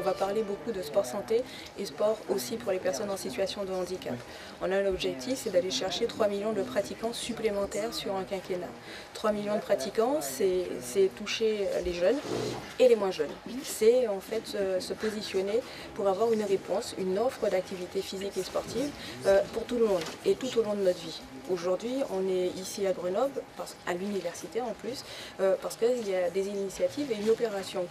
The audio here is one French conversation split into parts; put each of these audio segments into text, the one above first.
va parler beaucoup de sport santé et sport aussi pour les personnes en situation de handicap. On a l'objectif, c'est d'aller chercher 3 millions de pratiquants supplémentaires sur un quinquennat. 3 millions de pratiquants, c'est toucher les jeunes et les moins jeunes. C'est en fait se positionner pour avoir une réponse, une offre d'activité physique et sportive pour tout le monde et tout au long de notre vie. Aujourd'hui, on est ici à Grenoble, à l'université en plus, parce qu'il y a des initiatives et une opération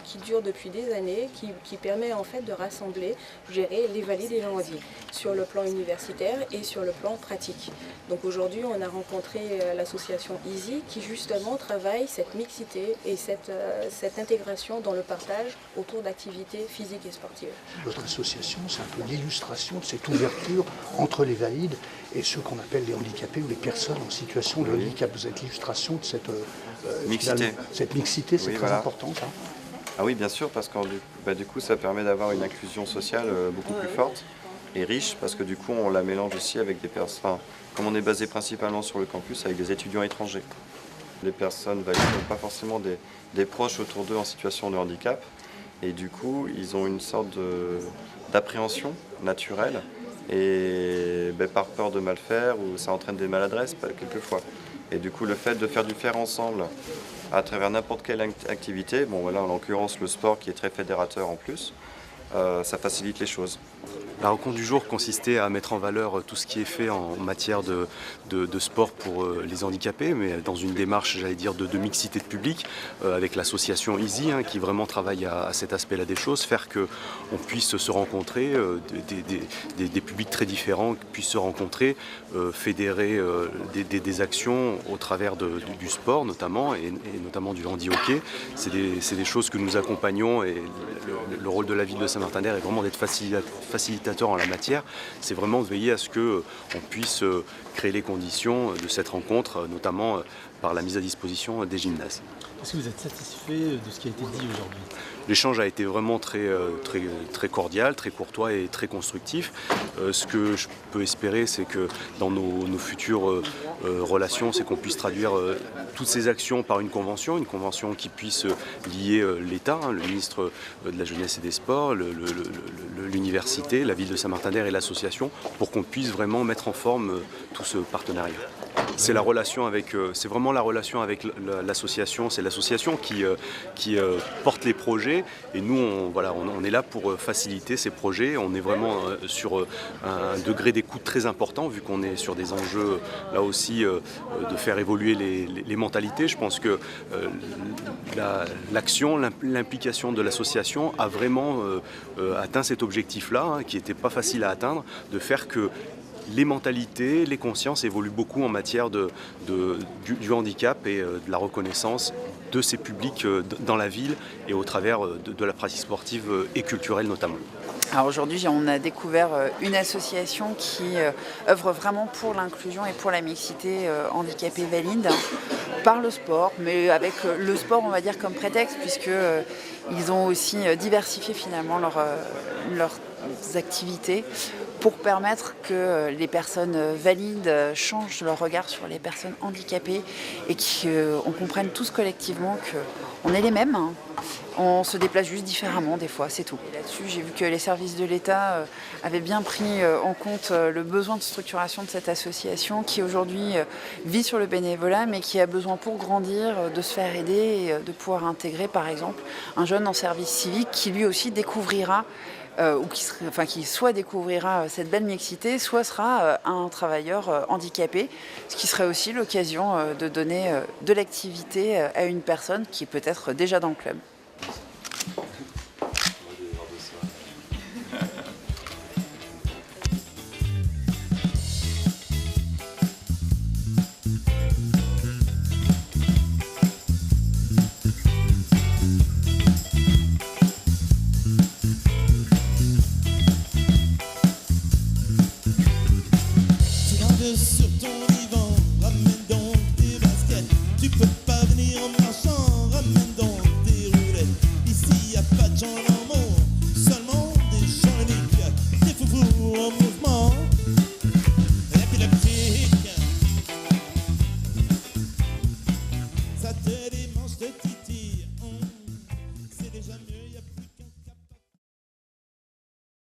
qui dure depuis des années, qui permet en fait de rassembler, gérer les valides et les handis sur le plan universitaire et sur le plan pratique. Donc aujourd'hui, on a rencontré l'association EASY qui justement travaille cette mixité et cette intégration dans le partage autour d'activités physiques et sportives. Votre association, c'est un peu l'illustration de cette ouverture entre les valides et ceux qu'on appelle les handicapés ou les personnes en situation de handicap. Vous êtes l'illustration de cette mixité. Cette mixité, c'est très important, ça. Ah oui, bien sûr, parce que du coup, ça permet d'avoir une inclusion sociale beaucoup plus forte et riche, parce que du coup, on la mélange aussi avec des personnes, enfin, comme on est basé principalement sur le campus, avec des étudiants étrangers. Les personnes valides n'ont pas forcément des proches autour d'eux en situation de handicap, et du coup, ils ont une sorte d'appréhension naturelle, et par peur de mal faire, ou ça entraîne des maladresses quelquefois. Et du coup, le fait de faire du faire ensemble à travers n'importe quelle activité, bon voilà, en l'occurrence le sport qui est très fédérateur en plus, ça facilite les choses. La rencontre du jour consistait à mettre en valeur tout ce qui est fait en matière de sport pour les handicapés, mais dans une démarche, j'allais dire, de mixité de public, avec l'association EASY, qui vraiment travaille à cet aspect-là des choses, faire qu'on puisse se rencontrer, des publics très différents puissent se rencontrer, fédérer des actions au travers du sport notamment, et notamment du handi-hockey. C'est des choses que nous accompagnons, et le rôle de la ville de Saint-Martin-d'Air est vraiment d'être facilitateur en la matière. C'est vraiment de veiller à ce qu'on puisse créer les conditions de cette rencontre, notamment par la mise à disposition des gymnases. Est-ce que vous êtes satisfait de ce qui a été dit aujourd'hui ? L'échange a été vraiment très cordial, très courtois et très constructif. Ce que je peux espérer, c'est que dans nos futures relations, c'est qu'on puisse traduire toutes ces actions par une convention qui puisse lier l'État, le ministre de la Jeunesse et des Sports, l'université, la ville de Saint-Martin-d'Air et l'association, pour qu'on puisse vraiment mettre en forme tout ce partenariat. C'est vraiment la relation avec l'association. C'est l'association qui porte les projets, et nous, on est là pour faciliter ces projets. On est vraiment sur un degré d'écoute très important, vu qu'on est sur des enjeux, là aussi, de faire évoluer les mentalités. Je pense que l'action, l'implication de l'association a vraiment atteint cet objectif-là, qui n'était pas facile à atteindre, de faire que les mentalités, les consciences évoluent beaucoup en matière du handicap et de la reconnaissance de ces publics dans la ville et au travers de la pratique sportive et culturelle notamment. Alors aujourd'hui, on a découvert une association qui œuvre vraiment pour l'inclusion et pour la mixité handicapés valides par le sport, mais avec le sport, on va dire, comme prétexte, puisqu'ils ont aussi diversifié finalement leurs activités pour permettre que les personnes valides changent leur regard sur les personnes handicapées et qu'on comprenne tous collectivement qu'on est les mêmes. On se déplace juste différemment des fois, c'est tout. Et là-dessus, j'ai vu que les services de l'État avaient bien pris en compte le besoin de structuration de cette association qui aujourd'hui vit sur le bénévolat, mais qui a besoin pour grandir de se faire aider et de pouvoir intégrer par exemple un jeune en service civique qui lui aussi découvrira qui soit découvrira cette belle mixité, soit sera un travailleur handicapé, ce qui serait aussi l'occasion de donner de l'activité à une personne qui est peut-être déjà dans le club. Sur ton divan, ramène donc tes baskets. Tu peux pas venir en marchant, ramène donc tes roulettes. Ici y a pas de gens normaux, seulement des gens uniques, des foufous en mouvement. Épileptique, ça te démange, te titille, c'est déjà mieux.